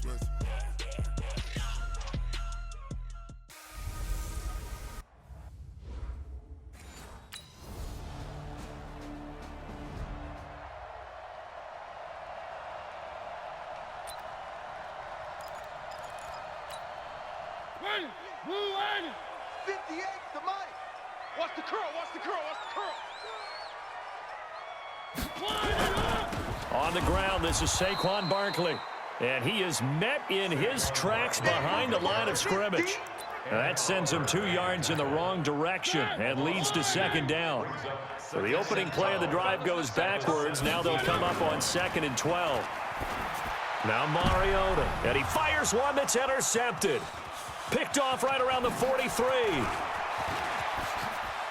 Blue 58 to Mike. Watch the curl, watch the curl, watch the curl. On the ground, this is Saquon Barkley. And he is met in his tracks behind the line of scrimmage. That sends him 2 yards in the wrong direction and leads to second down. So the opening play of the drive goes backwards. Now they'll come up on 2nd and 12. Now Mariota, and he fires one that's intercepted. Picked off right around the 43.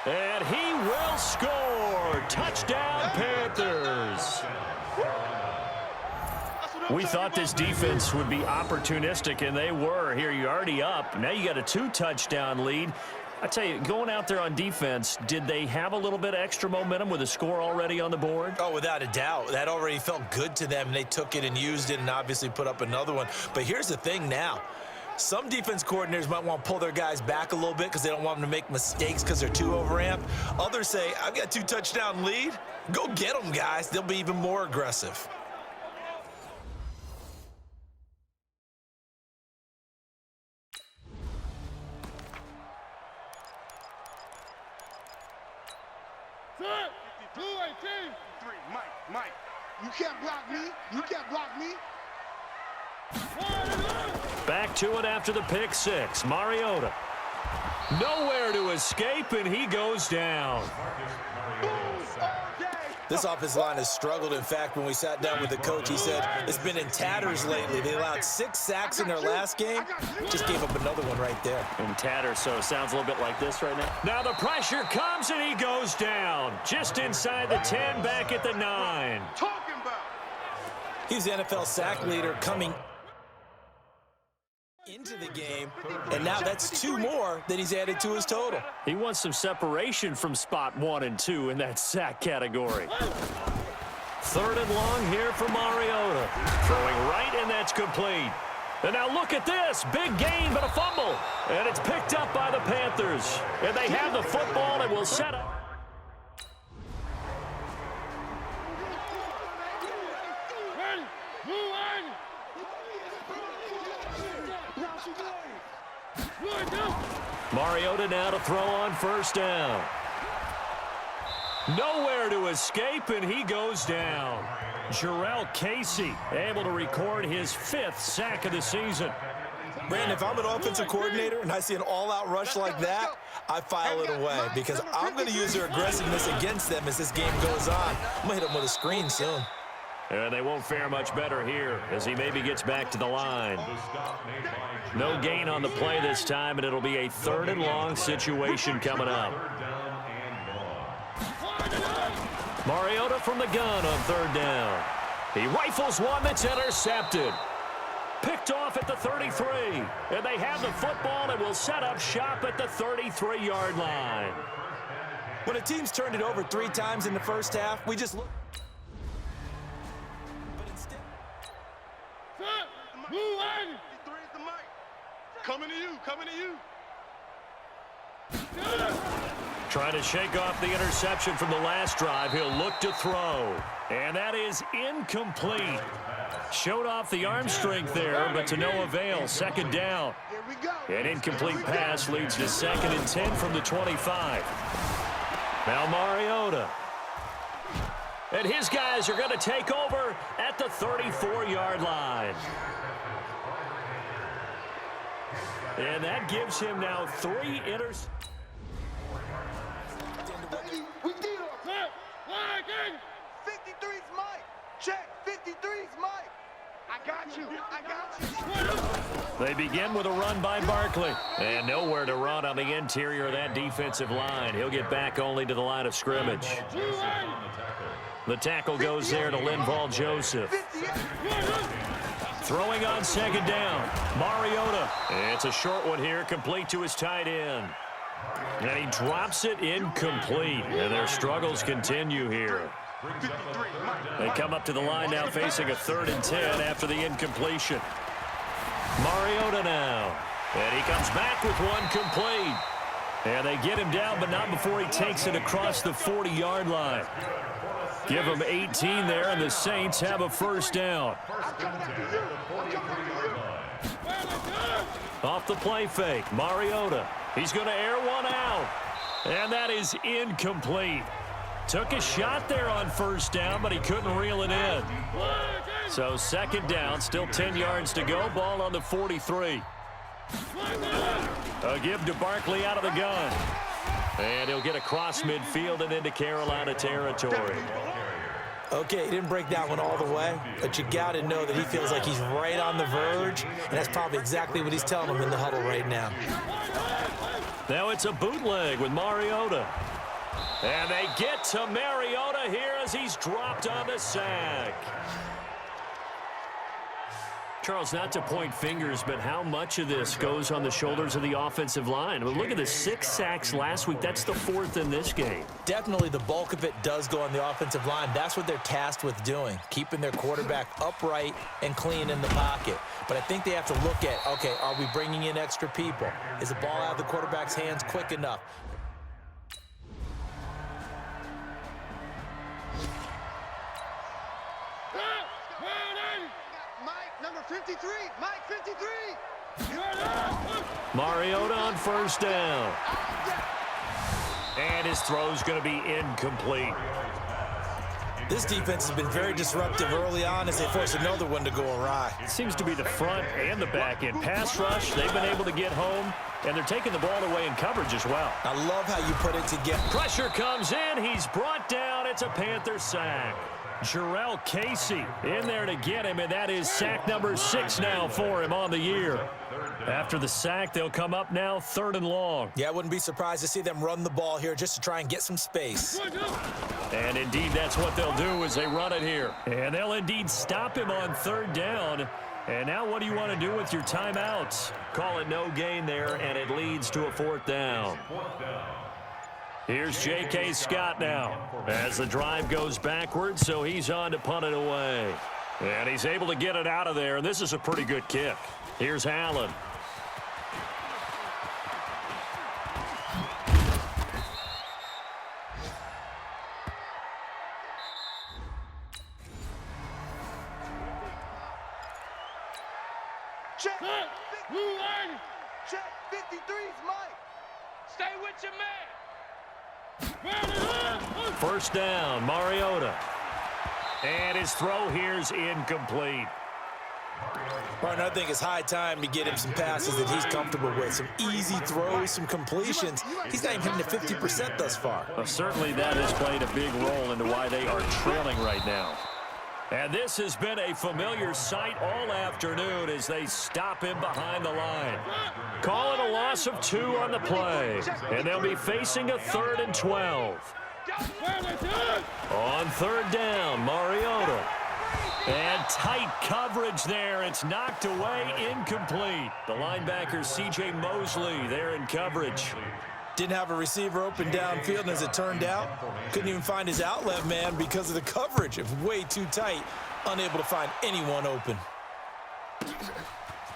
And he will score. Touchdown, Panthers. We thought this defense would be opportunistic, and they were. Here, you're already up. Now you got a 2-touchdown lead. I tell you, going out there on defense, did they have a little bit of extra momentum with a score already on the board? Oh, without a doubt. That already felt good to them, and they took it and used it and obviously put up another one. But here's the thing now. Some defense coordinators might want to pull their guys back a little bit because they don't want them to make mistakes because they're too overamped. Others say, I've got a 2-touchdown lead. Go get them, guys. They'll be even more aggressive. Mike, you can't block me. You can't block me. Back to it after the pick six. Mariota. Nowhere to escape, and he goes down. This offensive line has struggled. In fact, when we sat down with the coach, he said it's been in tatters lately. They allowed 6 sacks in their last game. Just gave up another one right there. In tatters, so it sounds a little bit like this right now. Now the pressure comes, and he goes down. Just inside the 10, back at the 9. He's the NFL sack leader coming into the game, and now that's 2 more that he's added to his total. He wants some separation from spot 1 and 2 in that sack category. 3rd and long here for Mariota. Throwing right, and that's complete. And now look at this. Big gain, but a fumble. And it's picked up by the Panthers. And they have the football and will set up. Mariota now to throw on 1st down. Nowhere to escape, and he goes down. Jarrell Casey able to record his 5th sack of the season. Brandon, if I'm an offensive coordinator and I see an all-out rush like that, I file it away because I'm going to use their aggressiveness against them as this game goes on. I'm going to hit them with a screen soon. And they won't fare much better here as he maybe gets back to the line. No gain on the play this time, and it'll be a 3rd and long situation coming up. Mariota from the gun on 3rd down. He rifles one that's intercepted. Picked off at the 33. And they have the football and will set up shop at the 33-yard line. When a team's turned it over 3 times in the first half, we just look. Coming to you, coming to you. Trying to shake off the interception from the last drive. He'll look to throw. And that is incomplete. Showed off the arm strength there, but to no avail. 2nd down. An incomplete pass leads to 2nd and 10 from the 25. Now Mariota. And his guys are going to take over at the 34-yard line. And that gives him now 3 interceptions. We did it. 53's Mike. Check. 53's Mike. I got you. I got you. They begin with a run by Barkley. And nowhere to run on the interior of that defensive line. He'll get back only to the line of scrimmage. The tackle goes there to Linval Joseph. Throwing on 2nd down. Mariota. It's a short one here, complete to his tight end. And he drops it incomplete. And their struggles continue here. They come up to the line now facing a 3rd and 10 after the incompletion. Mariota now. And he comes back with one complete. And they get him down, but not before he takes it across the 40-yard line. Give him 18 there, and the Saints have a first down. Off the play fake, Mariota. He's going to air one out. And that is incomplete. Took a shot there on first down, but he couldn't reel it in. So second down, still 10 yards to go. Ball on the 43. A give to Barkley out of the gun. And he'll get across midfield and into Carolina territory. Okay, he didn't break that one all the way, but you got to know that he feels like he's right on the verge, and that's probably exactly what he's telling him in the huddle right now. Now it's a bootleg with Mariota. And they get to Mariota here as he's dropped on the sack. Charles, not to point fingers, but how much of this goes on the shoulders of the offensive line? I mean, look at the 6 sacks last week. That's the 4th in this game. Definitely the bulk of it does go on the offensive line. That's what they're tasked with doing, keeping their quarterback upright and clean in the pocket. But I think they have to look at, okay, are we bringing in extra people? Is the ball out of the quarterback's hands quick enough? Number 53, Mike 53. Mariota on first down. And his throw's going to be incomplete. This defense has been very disruptive early on as they force another one to go awry. It seems to be the front and the back end. Pass rush, they've been able to get home, and they're taking the ball away in coverage as well. I love how you put it together. Pressure comes in. He's brought down. It's a Panther sack. Jarrell Casey in there to get him, and that is sack number 6 now for him on the year. After the sack, they'll come up now 3rd and long. Yeah, I wouldn't be surprised to see them run the ball here just to try and get some space. And indeed, that's what they'll do as they run it here. And they'll indeed stop him on 3rd down. And now what do you want to do with your timeouts? Call it no gain there, and it leads to a 4th down. Here's J.K. Scott now as the drive goes backwards, so he's on to punt it away. And he's able to get it out of there, and this is a pretty good kick. Here's Allen. Check. Check. 53's Mike. Stay with your man. First down, Mariota. And his throw here's incomplete. Partner, I think it's high time to get him some passes that he's comfortable with. Some easy throws, some completions. He's not even hitting the 50% thus far. Well, certainly that has played a big role into why they are trailing right now. And this has been a familiar sight all afternoon as they stop him behind the line. Call it a loss of 2 on the play. And they'll be facing a 3rd and 12. On 3rd down, Mariota. And tight coverage there. It's knocked away, incomplete. The linebacker, C.J. Mosley, there in coverage. Didn't have a receiver open downfield, and as it turned out, couldn't even find his outlet man because of the coverage. It was way too tight, unable to find anyone open.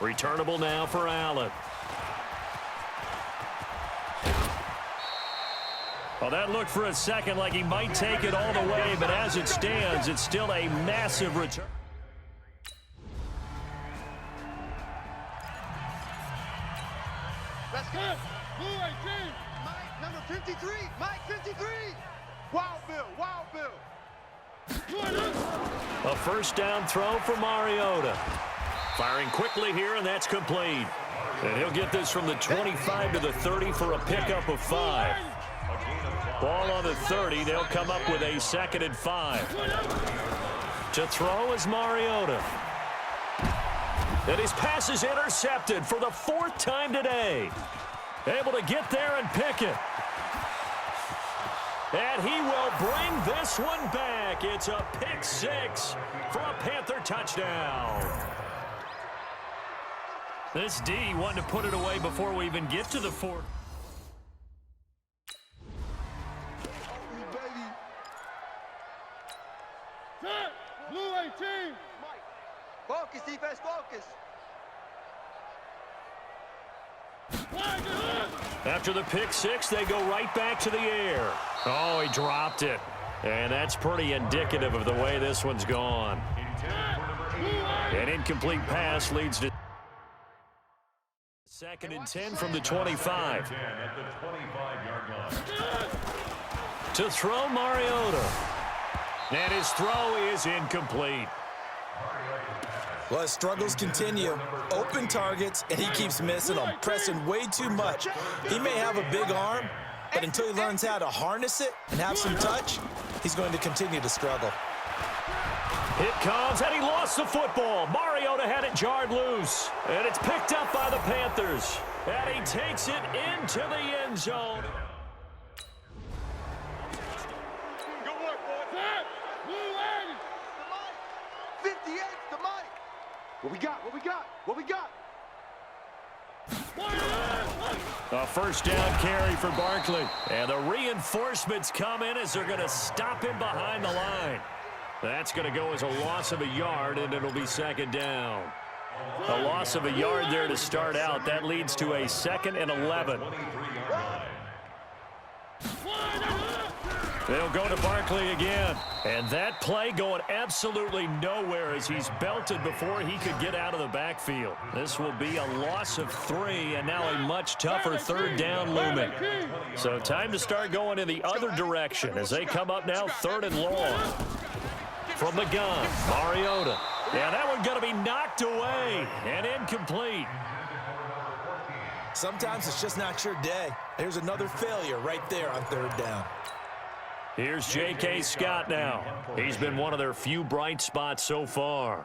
Returnable now for Allen. Well, that looked for a second like he might take it all the way, but as it stands, it's still a massive return. Let's go. Blue 18. Mike, number 53. Mike, 53. Wild Bill. Wild Bill. A first down throw for Mariota. Firing quickly here, and that's complete. And he'll get this from the 25 to the 30 for a pickup of 5. Ball on the 30. They'll come up with a 2nd and 5. To throw is Mariota. And his pass is intercepted for the 4th time today. Able to get there and pick it. And he will bring this one back. It's a pick 6 for a Panther touchdown. This D wanted to put it away before we even get to the 4th. Blue 18. Focus, defense, focus. After the pick six, they go right back to the air. Oh, he dropped it. And that's pretty indicative of the way this one's gone. An incomplete pass leads to 2nd and 10 from the 25. To throw, Mariota. And his throw is incomplete. Well, his struggles continue. Open targets, and he keeps missing them, pressing way too much. He may have a big arm, but until he learns how to harness it and have some touch, he's going to continue to struggle. It comes, and he lost the football. Mariota had it jarred loose, and it's picked up by the Panthers. And he takes it into the end zone. Good work, boys. 58 to Mike. What we got? What we got? What we got? A first down carry for Barkley. And the reinforcements come in as they're going to stop him behind the line. That's going to go as a loss of a yard, and it'll be 2nd down. A loss of a yard there to start out. That leads to a 2nd and 11. They'll go to Barkley again. And that play going absolutely nowhere as he's belted before he could get out of the backfield. This will be a loss of 3, and now a much tougher 3rd down looming. So time to start going in the other direction as they come up now 3rd and long. From the gun, Mariota. Yeah, that one going to be knocked away and incomplete. Sometimes it's just not your day. There's another failure right there on 3rd down. Here's J.K. Scott now. He's been one of their few bright spots so far.